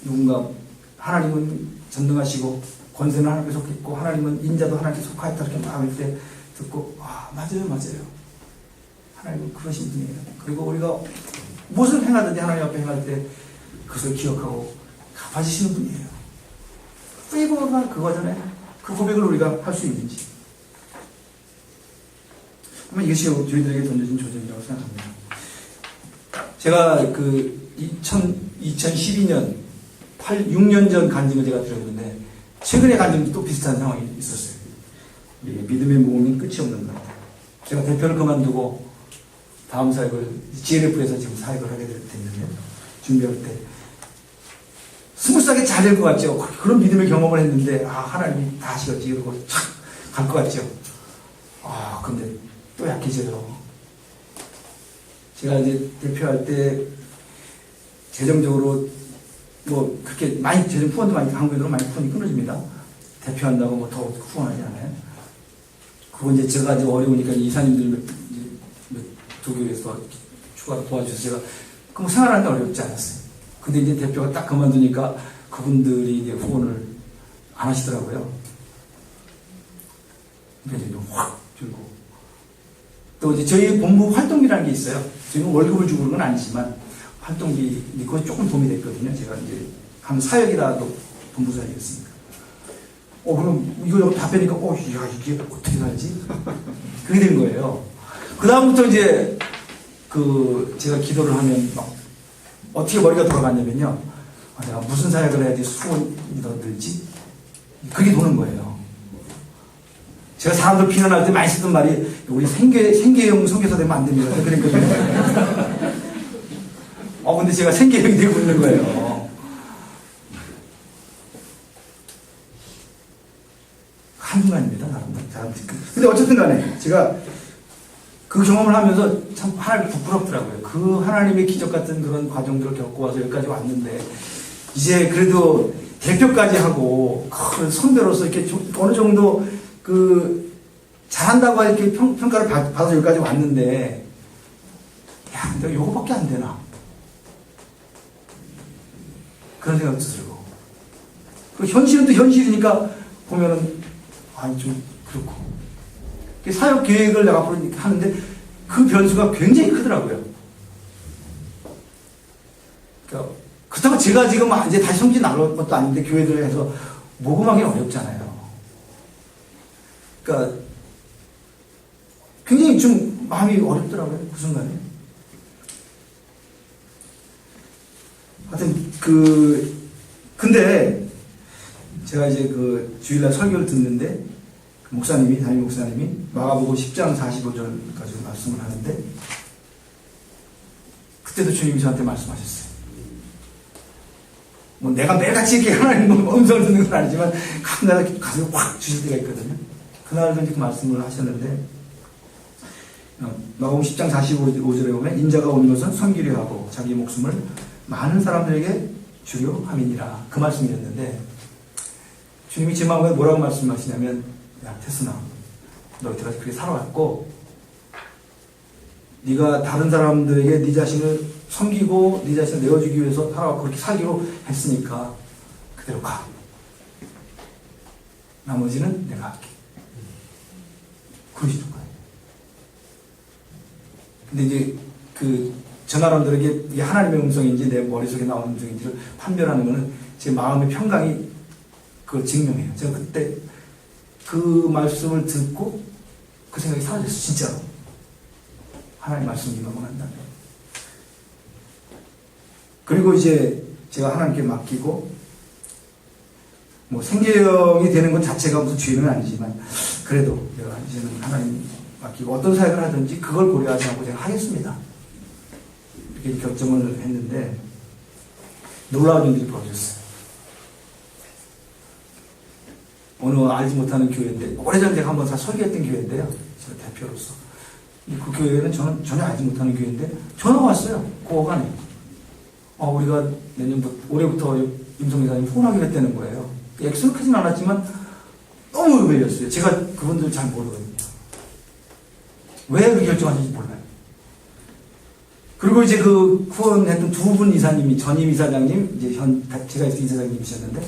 누군가 하나님은 전능하시고 권세는 하나님께 속했고 하나님은 인자도 하나님께 속하였다 이렇게 말할 때 듣고, 아, 맞아요, 맞아요. 하나님은 그러신 분이에요. 그리고 우리가 무엇을 행하든지 하나님 앞에 행할 때 그것을 기억하고 갚아주시는 분이에요. 페이버가 그거잖아요. 그 고백을 우리가 할 수 있는지. 아마 이것이 저희들에게 던져진 조정이라고 생각합니다. 제가 그 2012년 6년 전 간증을 제가 드렸는데 최근에 간증도 또 비슷한 상황이 있었어요. 믿음의 모험이 끝이 없는 것 같아요. 제가 대표를 그만두고 다음 사역을 GLF에서 지금 사역을 하게 됐는데 준비할 때 스무스하게 잘 될 것 같죠. 그런 믿음의 경험을 했는데 아 하나님이 다 하시겠지 이러고 착 갈 것 같죠. 아 근데 또 약해져요. 제가 이제 대표할 때 재정적으로 뭐 그렇게 많이 재정 후원도 많이 한국인으로 많이 후원이 끊어집니다. 대표한다고 뭐 더 후원하지 않아요. 그건 이제 제가 이제 어려우니까 이사님들 두 교회에서 추가로 도와주셔서 제가 그럼 생활하는 데 어렵지 않았어요. 근데 이제 대표가 딱 그만두니까 그분들이 이제 후원을 안 하시더라고요. 그러니까 이제 확 줄고. 또 이제 저희 본부 활동비라는 게 있어요. 저희는 월급을 주고 그런 건 아니지만 활동비, 그거 조금 도움이 됐거든요. 제가 이제 한 사역이라도 본부 사역이었으니까. 그럼 이거 다 빼니까, 야, 이게 어떻게 살지? 그게 된 거예요. 그다음부터 이제, 제가 기도를 하면, 어떻게 머리가 돌아갔냐면요. 내가 무슨 사역을 해야지 수원이 더 늘지? 그게 도는 거예요. 제가 사람들 비난할 때 많이 쓰던 말이, 우리 생계형 선교사 되면 안 됩니다. 그랬거든요. 근데 제가 생계형이 되고 있는 거예요. 한순간입니다, 사람들. 근데 어쨌든 간에, 제가 그 경험을 하면서 참 하나님 부끄럽더라고요. 그 하나님의 기적 같은 그런 과정들을 겪고 와서 여기까지 왔는데, 이제 그래도 대표까지 하고, 선배로서 이렇게 어느 정도 잘한다고 이렇게 평가를 받아서 여기까지 왔는데, 야, 내가 요거밖에 안 되나? 그런 생각도 들고. 그 현실은 또 현실이니까 보면은, 아니, 좀, 그렇고. 사역 계획을 내가 앞으로 하는데 그 변수가 굉장히 크더라고요. 그러니까, 그렇다고 제가 지금 이제 다시 성진 나올 것도 아닌데 교회들 해서 모금하기는 어렵잖아요. 그러니까, 굉장히 좀 마음이 어렵더라고요. 그 순간에. 하여튼, 근데, 제가 이제 주일날 설교를 듣는데, 담임 목사님이 마가복음 10장 45절까지 말씀을 하는데, 그때도 주님이 저한테 말씀하셨어요. 뭐 내가 매일같이 이렇게 하나님 음성을 듣는 건 아니지만, 가끔 가슴에 확 주실 때가 있거든요. 그날도 이렇게 말씀을 하셨는데, 마가복음 10장 45절에 보면, 인자가 온 것은 섬기려 하고, 자기 목숨을 많은 사람들에게 주려 함이니라. 그 말씀이었는데, 주님이 제 마음에 뭐라고 말씀하시냐면, 야, 태순아, 너 여태까지 그렇게 살아왔고, 네가 다른 사람들에게 네 자신을 섬기고 네 자신을 내어주기 위해서 살아왔고 그렇게 살기로 했으니까 그대로 가. 나머지는 내가 할게. 그러시는 거예요. 근데 이제 저 사람들에게 이게 하나님의 음성인지 내 머릿속에 나오는 음성인지를 판별하는 거는 제 마음의 평강이 그걸 증명해요. 제가 그때 그 말씀을 듣고 그 생각이 사라졌어요. 진짜로. 하나님 말씀이 임하고 그리고 이제 제가 하나님께 맡기고 뭐 생계형이 되는 것 자체가 무슨 죄는 아니지만 그래도 내가 이제는 하나님 맡기고 어떤 사역을 하든지 그걸 고려하지 않고 제가 하겠습니다. 이렇게 결정을 했는데 놀라운 일들이 벌어졌어요. 어느 알지 못하는 교회인데 오래전에 제가 한번 설교했던 교회인데요. 제가 대표로서 그 교회는 저는 전혀 알지 못하는 교회인데 전화가 왔어요. 그 어간에 우리가 내년부터 올해부터 임성 이사님 후원하기로 했다는 거예요. 액수는 크진 않았지만 너무 의외였어요. 제가 그분들 잘 모르거든요. 왜 그렇게 결정하는지 몰라요. 그리고 이제 그 후원했던 두 분 이사님이 전임 이사장님, 이제 제가 있을 이사장님이셨는데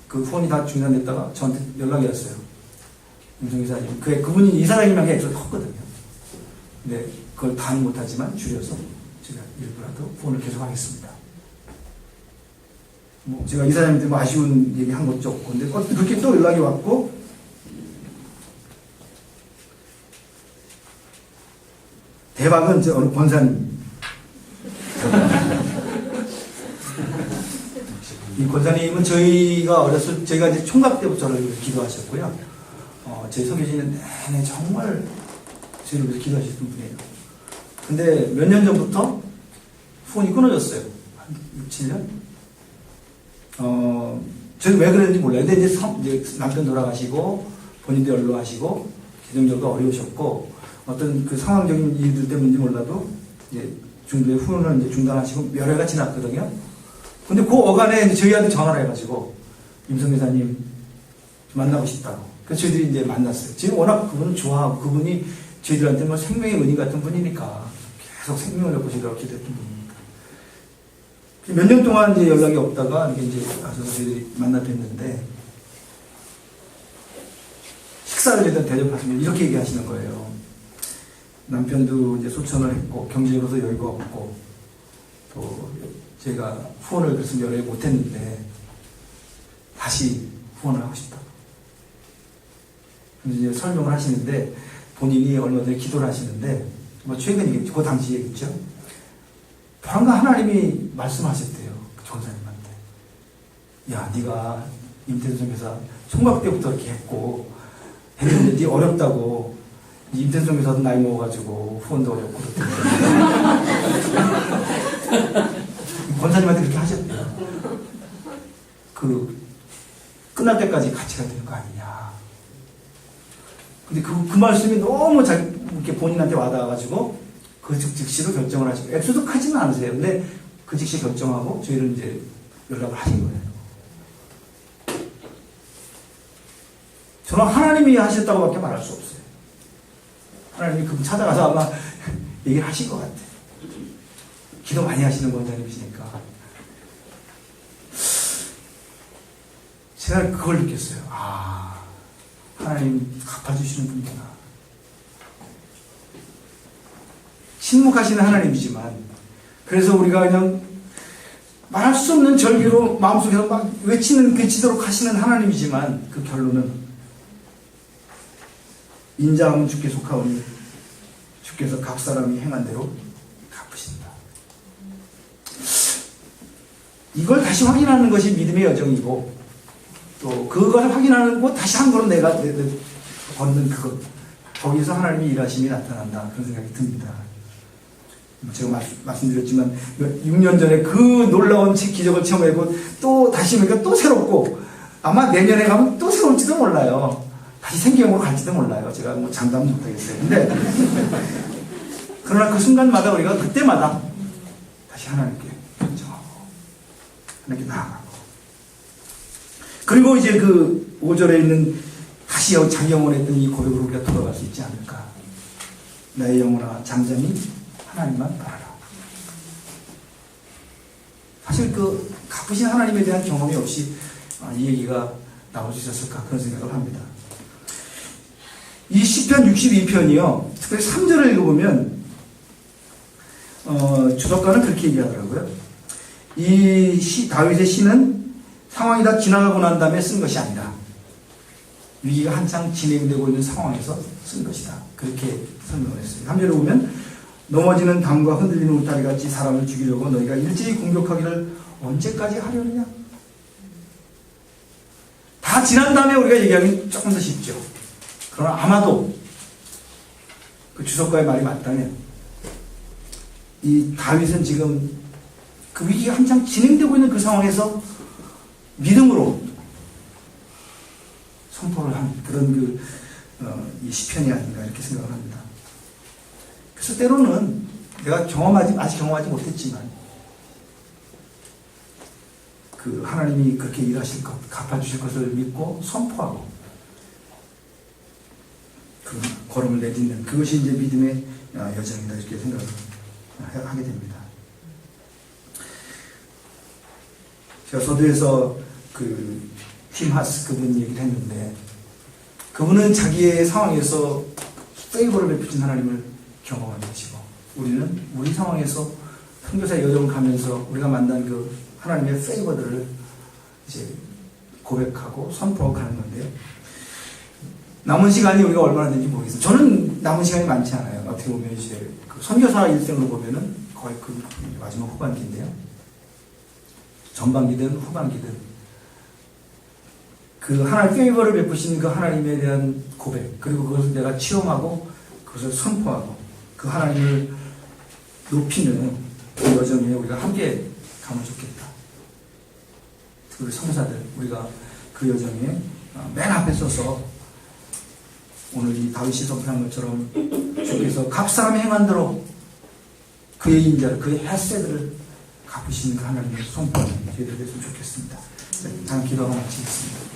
그 후원이 다 중단됐다가 저한테 연락이 왔어요. 임성 이사님. 그분이 이사장님하고 약속을 컸거든요. 근데 그걸 다는 못하지만 줄여서 제가 일부라도 후원을 계속하겠습니다. 뭐 제가 이사장님한테 뭐 아쉬운 얘기 한 것도 없고, 근데 그렇게 또 연락이 왔고, 대박은 이제 어느 권사님. 이 권사님은 저희가 이제 총각 때부터 저를 기도하셨고요. 저희 선교지는 내내 정말 저희를 위해서 기도하셨던 분이에요. 근데 몇 년 전부터 후원이 끊어졌어요. 한 6, 7년? 저는 왜 그랬는지 몰라요. 근데 이제 남편 돌아가시고, 본인도 연로하시고, 재정적으로 어려우셨고, 어떤 그 상황적인 일들 때문인지 몰라도, 이제 중도에 후원을 이제 중단하시고, 몇 해가 지났거든요. 근데 그 어간에 저희한테 전화를 해가지고, 임성 회사님 만나고 싶다고. 그래서 저희들이 이제 만났어요. 지금 워낙 그분을 좋아하고, 그분이 저희들한테 뭐 생명의 은인 같은 분이니까, 계속 생명을 내보시더라고 기도했던 분이니까. 몇 년 동안 이제 연락이 없다가, 이제 가서 저희들이 만나 뵀는데, 식사를 일단 대접하시면 이렇게 얘기하시는 거예요. 남편도 이제 소천을 했고, 경제로도 여유가 없고, 또 제가 후원을 그래서 여러 해 못했는데, 다시 후원을 하고 싶다. 이제 설명을 하시는데, 본인이 얼마 전에 기도를 하시는데, 뭐 최근이겠죠. 그 당시 얘기죠. 방금 하나님이 말씀하셨대요. 그 전사님한테. 야, 네가 임태수성교사 총각 때부터 이렇게 했는데 네 어렵다고. 임태수성교사도 나이 먹어가지고 후원도 어렵고 권사님한테 그렇게 하셨대요. 끝날 때까지 같이 가야 되는 거 아니냐. 근데 그 말씀이 너무 이렇게 본인한테 와닿아가지고 그 즉시로 결정을 하시고, 액수도 크지는 않으세요. 근데 그 즉시 결정하고 저희를 이제 연락을 하신 거예요. 저는 하나님이 하셨다고밖에 말할 수 없어요. 하나님이 그분 찾아가서 아마 얘기를 하실 것 같아요. 기도 많이 하시는 권사님이시니까. 제가 그걸 느꼈어요. 하나님 갚아주시는 분이구나. 침묵하시는 하나님이지만, 그래서 우리가 그냥 말할 수 없는 절규로 마음속에서 막 외치도록 하시는 하나님이지만, 그 결론은 인자함은 주께 속하오니 주께서 각 사람이 행한 대로 갚으신다. 이걸 다시 확인하는 것이 믿음의 여정이고, 또 그걸 확인하는 것 다시 한 걸음 내가 걷는 그것, 거기서 하나님의 일하심이 나타난다. 그런 생각이 듭니다. 제가 말씀드렸지만 6년 전에 그 놀라운 기적을 체험하고 또 다시 보니까 또 새롭고, 아마 내년에 가면 또 새로울지도 몰라요. 다시 생경으로 갈지도 몰라요. 제가 뭐 장담은 못하겠어요. 근데 그러나 그 순간마다 우리가 그때마다 다시 하나님께 결정하고 하나님께 나아가고, 그리고 이제 그 5절에 있는 다시 자기 영혼에 했던 이 고백으로 우리가 돌아갈 수 있지 않을까. 나의 영혼아 잠잠히 하나님만 바라라. 사실 그 갚으신 하나님에 대한 경험이 없이 이 얘기가 나올 수 있었을까, 그런 생각을 합니다. 이 시편 62편이요. 특별히 3절을 읽어보면 주석가는 그렇게 얘기하더라고요. 다윗의 시는 상황이 다 지나가고 난 다음에 쓴 것이 아니라 위기가 한창 진행되고 있는 상황에서 쓴 것이다. 그렇게 설명을 했어요. 3절에 보면 넘어지는 담과 흔들리는 울타리 같이 사람을 죽이려고 너희가 일제히 공격하기를 언제까지 하려느냐. 다 지난 다음에 우리가 얘기하기 조금 더 쉽죠. 그러나 아마도 그 주석가의 말이 맞다면 이 다윗은 지금 그 위기가 한창 진행되고 있는 그 상황에서 믿음으로 선포를 한 그런 이 시편이 아닌가 이렇게 생각을 합니다. 그래서 때로는 내가 아직 경험하지 못했지만 그 하나님이 그렇게 일하실 것, 갚아주실 것을 믿고 선포하고 그 걸음을 내딛는 그것이 이제 믿음의 여정이다 이렇게 생각을 하게 됩니다. 제가 서두에서 그 팀 하스 그분 얘기를 했는데 그분은 자기의 상황에서 페이버를 베푸신 하나님을 경험하게 되시고, 우리는 우리 상황에서 선교사의 여정을 가면서 우리가 만난 그 하나님의 페이버들을 이제 고백하고 선포하고 가는 건데요. 남은 시간이 우리가 얼마나 되는지 모르겠어요. 저는 남은 시간이 많지 않아요. 어떻게 보면 이제 그 선교사 일생으로 보면은 거의 그 마지막 후반기인데요. 전반기든 후반기든 그 하나님 페이버를 베푸신 그 하나님에 대한 고백, 그리고 그것을 내가 체험하고 그것을 선포하고 그 하나님을 높이는 그 여정에 우리가 함께 가면 좋겠다. 우리 성사들, 우리가 그 여정에 맨 앞에 서서 오늘 이 다윗이 선포한 것처럼 주께서 각 사람이 행한 대로 그의 인자를, 그의 햇새들을 갚으시는 그 하나님을 선포하는 저희들 됐으면 좋겠습니다. 잠깐 기도하고 마치겠습니다.